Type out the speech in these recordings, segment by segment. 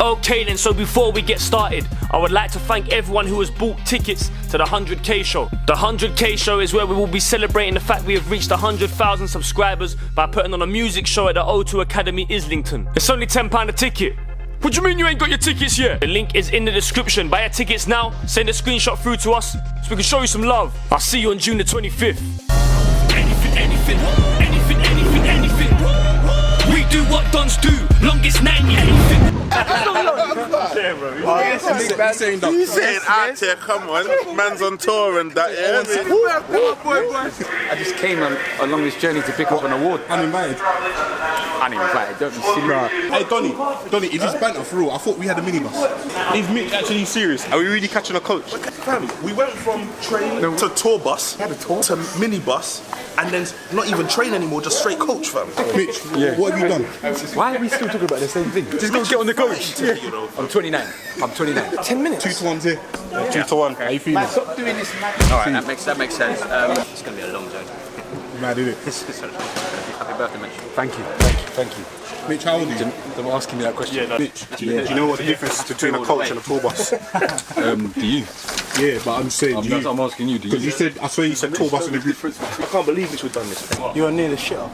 Okay then, so before we get started, I would like to thank everyone who has bought tickets to the 100k show. The 100k show is where we will be celebrating the fact we have reached 100,000 subscribers by putting on a music show at the O2 Academy, Islington. It's only £10 a ticket. What do you mean you ain't got your tickets yet? The link is in the description. Buy your tickets now, send a screenshot through to us so we can show you some love. I'll see you on June the 25th. Anything. We do what Dons do, longest 9 years. He's saying out here, come on, man's on tour and that, yeah. I just came along this journey to pick up an award. Uninvited. Uninvited, don't be silly. Hey Donny, is this banter for real? I thought we had a minibus. Is Mitch actually serious? Are we really catching a coach? Fam, we went from train to tour bus to minibus, and then not even train anymore, just straight coach, fam. Mitch, what have you done? Why are we still talking about the same thing? Just go get on the coach. I'm 29. 10 minutes. 2 to 1 here. 2 to 1. How you feeling? Man, stop doing this, man. Alright, that makes sense. It's going to be a long journey. Mad, isn't it? Happy birthday, Mitch. Thank you. Mitch, how old are you? Don't ask me that question. Yeah, no. Mitch, do you know what the difference is between a coach and a tour bus? Do you? Yeah, but I'm saying, I'm asking you, do you? Because you said, I swear you said tour bus in the group. I can't believe Mitch would done this. You are near the shit up.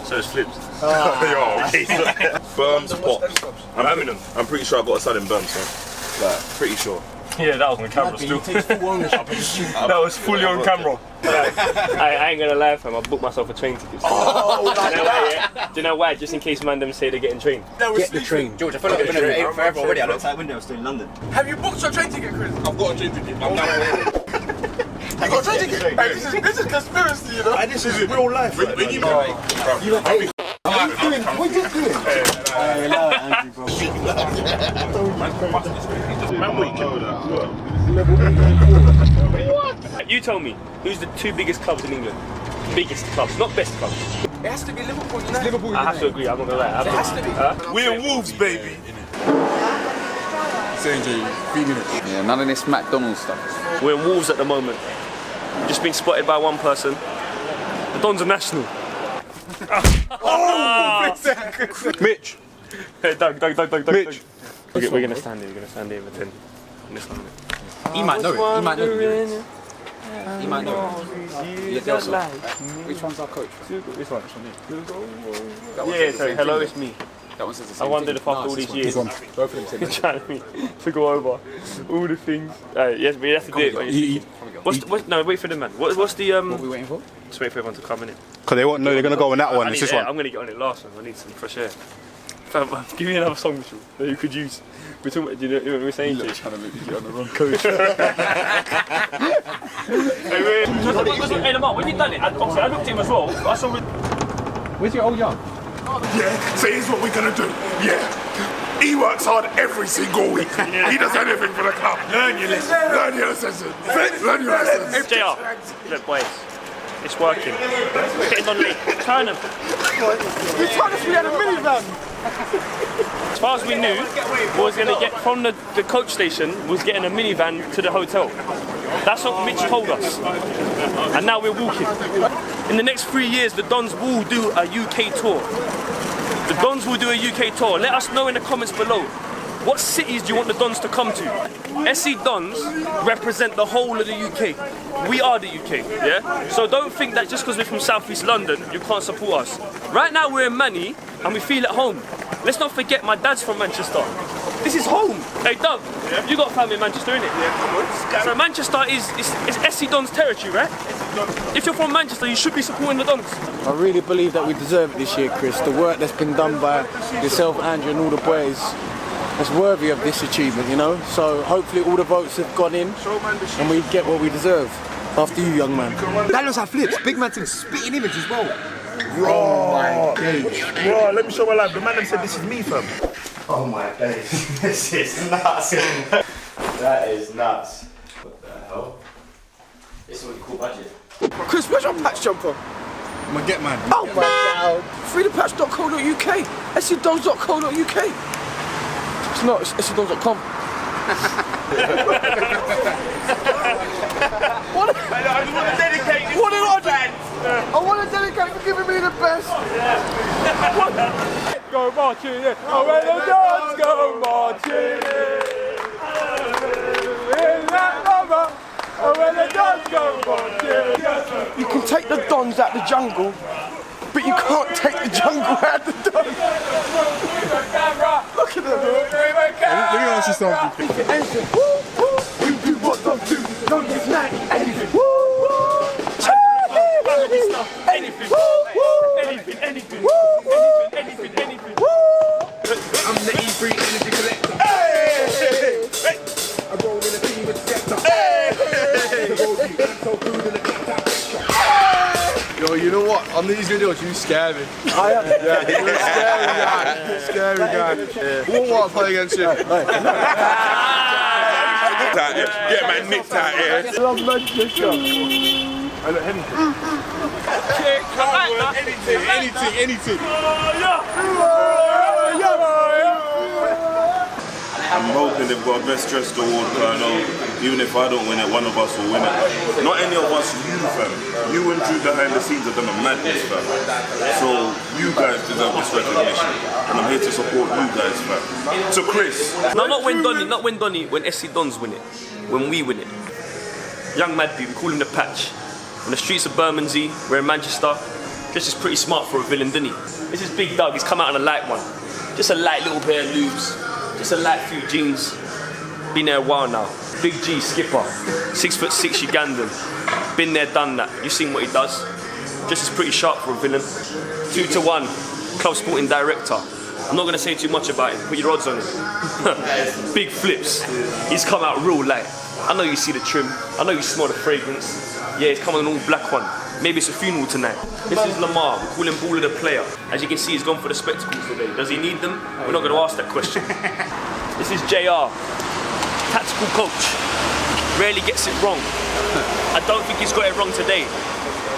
So it's flips. Burns pops. I'm pretty sure I got a son in Burns, so. Like, pretty sure. Yeah, that was on camera still. That was fully on camera. I ain't gonna lie, fam, I booked myself a train ticket. Do you know why? Just in case man them say they're getting trained. Get the train. George, I feel like I've been here forever already. I looked out the window, still in London. Have you booked your train ticket, Chris? I've got a train ticket. I'm down. You got a train ticket? Hey, this is conspiracy, you know? This is real life. When you What you doing? You tell me, who's the 2 biggest clubs in England? Biggest clubs, not best clubs. It has to be Liverpool, you know? Liverpool, I have to agree, I'm not gonna lie. It has to be. We're Wolves, baby. Saying Jay, feeling it. Yeah, none of this McDonald's stuff. We're in Wolves at the moment. Just been spotted by one person. The Dons are national. Mitch. Hey, Doug. Mitch. We're gonna stand here, with 10. He might know it. He might know it. Which one's our coach? Which one? Yeah, so hello, it's me. That one says the I same wondered thing. if after all these years, Both of them said the same trying to go over all the things. Yes, but you have to do it. No, wait for the man. What's the What are we waiting for? Just wait for everyone to come in it. Because they won't know they're going to go on that one. It's this one. I'm going to get on it last one. I need some fresh air. Fam, give me another song, Mitchell, that you could use. We're talking about, do you know what we're saying? You're trying to make me get on the wrong coach. Hey, Lamar, when you done it, obviously I looked at him as well, but I saw it. Where's your old young? Yeah, so here's what we're gonna do. Yeah. He works hard every single week. He does anything for the club. Learn your lesson. Learn your lessons. Learn your lessons. JR, look boys, it's working. We're getting on late. Turn them. You told us we had a minivan. As far as we knew, we was going to get from the coach station, was getting a minivan to the hotel. That's what Mitch told us. And now we're walking. In the next 3 years, the Dons will do a UK tour. The Dons will do a UK tour. Let us know in the comments below. What cities do you want the Dons to come to? SC Dons represent the whole of the UK. We are the UK, yeah? So don't think that just because we're from South East London, you can't support us. Right now we're in Manny and we feel at home. Let's not forget my dad's from Manchester. This is home. Hey Doug, you got family in Manchester, innit? Yeah, so Manchester is SC Dons territory, right? If you're from Manchester, you should be supporting the Dons. I really believe that we deserve it this year, Chris. The work that's been done by yourself, Andrew, and all the boys is worthy of this achievement, you know? So hopefully all the votes have gone in and we get what we deserve. After you, young man. That looks like flips. Big man thing's spitting image as well. Oh my days. Bro, let me show my life. The man them said this is me, fam. Oh my days. This is nuts. That is nuts. What the hell? This is what you call budget. Chris, where's your patch jumper? I'm a get man. Oh my god. Freedompatch.co.uk. scdons.co.uk. It's not, it's scdons.com. What? I just want to dedicate this. What did I do? I want to dedicate for giving me the best. Go marching in. Oh, when the Dons go marching. take the Dons out the jungle, but you can't take the jungle out the Dons. Look at them. Let me ask you something. You do what Dons do. Don't get snack. Anything. Anything. Anything. I'm the E3 energy collector. Hey! I roll in a team with Skepta. Yo, you know what? On these videos, you scare me. I am. Yeah, you're a scary guy. Who want to play against you? Get my nicked out here. I love Manchester. I look anything. I'm hoping they've got a best dressed award, Colonel. Even if I don't win it, one of us will win it. Not any of us, you fam. You and Drew behind the scenes have done a madness, fam. So you guys deserve this recognition. And I'm here to support you guys, fam. So Chris. No, not when Donny, when SC Dons win it. When we win it. Young Madby, we call him the Patch. On the streets of Bermondsey, we're in Manchester. This is pretty smart for a villain, didn't he? This is Big Doug, he's come out on a light one. Just a light little pair of lubes. Just a light few jeans. Been there a while now. Big G, skipper. 6'6" Ugandan. Been there, done that. You've seen what he does. Just is pretty sharp for a villain. 2-1, club sporting director. I'm not gonna say too much about him. Put your odds on him. Big flips. He's come out real light. I know you see the trim. I know you smell the fragrance. Yeah, he's coming on an all black one. Maybe it's a funeral tonight. This is Lamar. We call him Baller the player. As you can see, he's gone for the spectacles today. Does he need them? We're not going to ask that question. This is JR, tactical coach. Rarely gets it wrong. I don't think he's got it wrong today.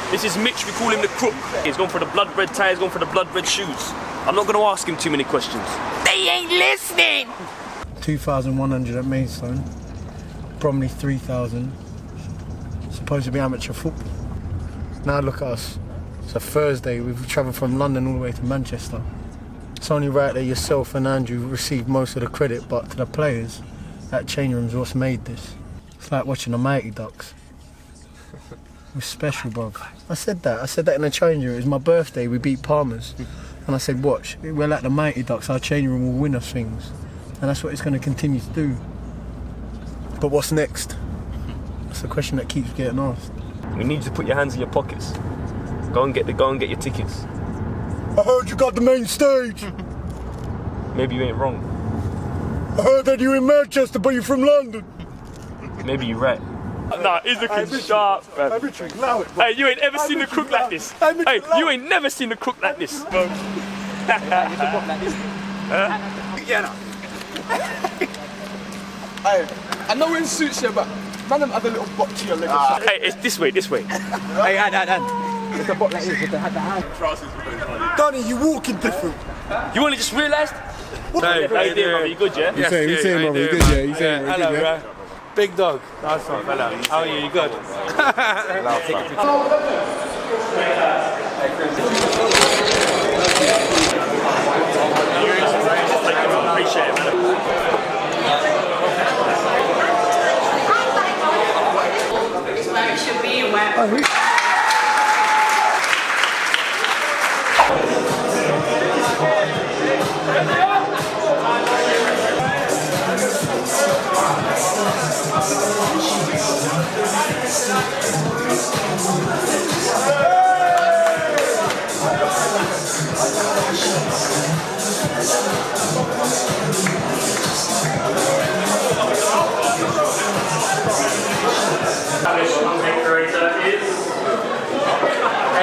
This is Mitch. We call him the crook. He's gone for the blood red tie. He's gone for the blood red shoes. I'm not going to ask him too many questions. They ain't listening. 2,100 at Maidstone. Probably 3,000. Supposed to be amateur football. Now look at us. It's a Thursday, we've travelled from London all the way to Manchester. It's only right that yourself and Andrew received most of the credit, but to the players, that change room's what's made this. It's like watching the Mighty Ducks. We're special, bruv. I said that in the change room. It was my birthday, we beat Palmer's. And I said, watch, we're like the Mighty Ducks, our change room will win us things. And that's what it's going to continue to do. But what's next? That's the question that keeps getting asked. We need you to put your hands in your pockets. Go and get your tickets. I heard you got the main stage. Maybe you ain't wrong. I heard that you're in Manchester, but you're from London. Maybe you're right. Nah, he's looking sharp, man. Hey, you ain't ever seen the crook like this. Hey, you ain't never seen the crook like this. Hey, I know it suits you, but man, them have a little bot to your leg. Hey, it's this way. Hey, hand. It's a bot like this, with the hand. Donny, you walking different. You only just realised? Hey, how you doing, brother? You good, yeah? You saying, brother, you good, yeah? You saying, Hello, good, yeah? bro. Big dog. Nice one, fella. How are you? You good? Appreciate it, man. Where it should be, where.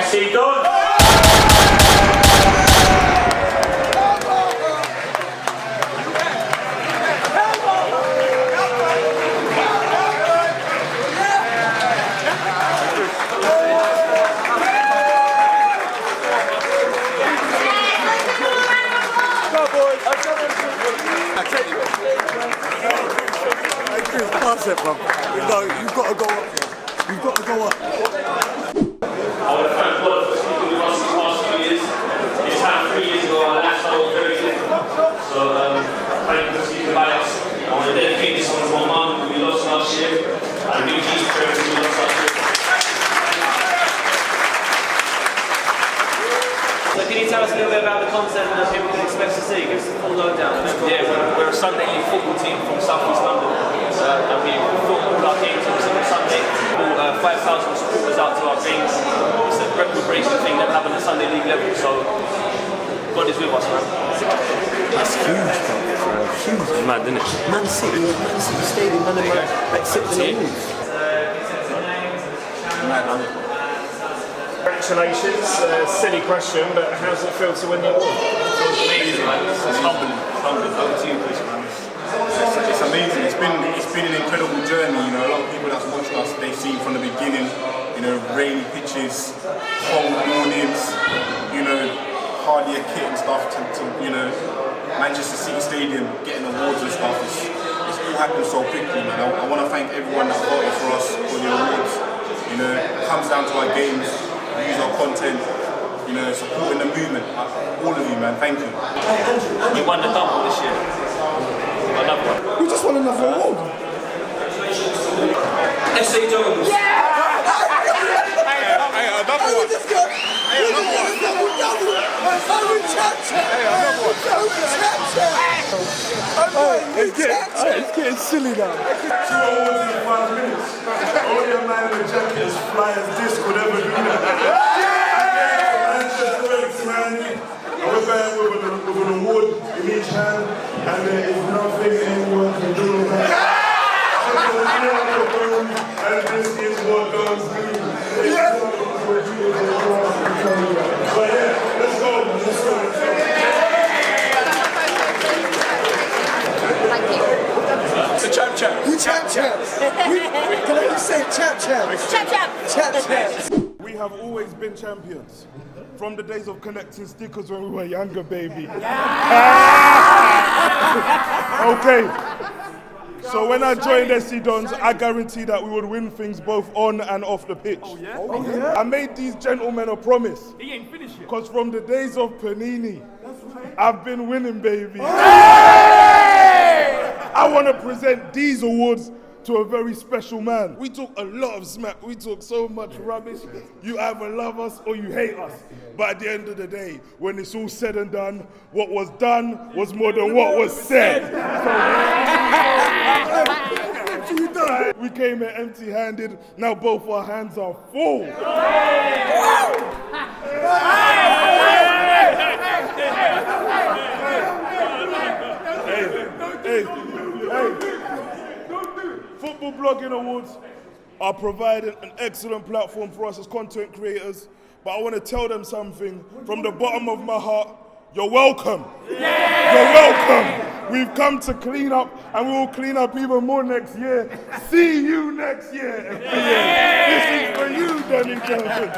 SC Dons. Pass it, bro. No, you've got to go up. You've got to go up. I want to thank God for speaking with us these past few years. This time 3 years ago, our lifestyle was very different. So, thank you for speaking by us. I want to dedicate this one to my mum, who we lost last year, and New G's parents, who we lost last year. Sunday League football team from South East London. And we film all our games every single Sunday. All 5,000 supporters out to our games. It's a record-breaking thing, never happened at Sunday League level. So God is with us, man. That's huge, bro. Huge. It's mad, isn't it? Man City Stadium, man, accepting the rules. Congratulations, silly question, but how does it feel to win the award? It's amazing, man. It's humbling. Over to you, Chris, man. It's amazing. It's been an incredible journey. You know, a lot of people that's watched us, they've seen from the beginning. You know, rainy pitches, cold mornings. You know, hardly a kit and stuff to you know, Manchester City Stadium getting awards and stuff. It's all happened so quickly, man. I want to thank everyone that voted for us for the awards. You know, it comes down to our games, we use our content. You know, supporting the movement. All of you, man. Thank you. You won the double this year. Another one. We just won another award. SA DONS. Yeah! Hey, another one. It's getting silly now. 2 awards in 5 minutes. Only a man in a jacket as fly as this could ever do that. And we're going with an award in each hand, and there is nothing anyone can do about it. And this is what DONS do. But yeah, let's go. Thank you. The champ. We champs. Can I just say champs? We have always been champions. From the days of collecting stickers when we were younger, baby. Okay. So when I joined SC Dons, I guarantee that we would win things both on and off the pitch. Oh, yeah? I made these gentlemen a promise. He ain't finished yet. Because from the days of Panini, I've been winning, baby. I want to present these awards to a very special man. We talk a lot of smack. We talk so much rubbish. You either love us or you hate us. But at the end of the day, when it's all said and done, what was done was more than what was said. We came here empty-handed. Now both our hands are full. Hey. Football Blogging Awards are providing an excellent platform for us as content creators, but I want to tell them something from the bottom of my heart. You're welcome. Yeah! You're welcome. We've come to clean up, and we will clean up even more next year. See you next year. Yeah! This is for you, Danny Kelvin.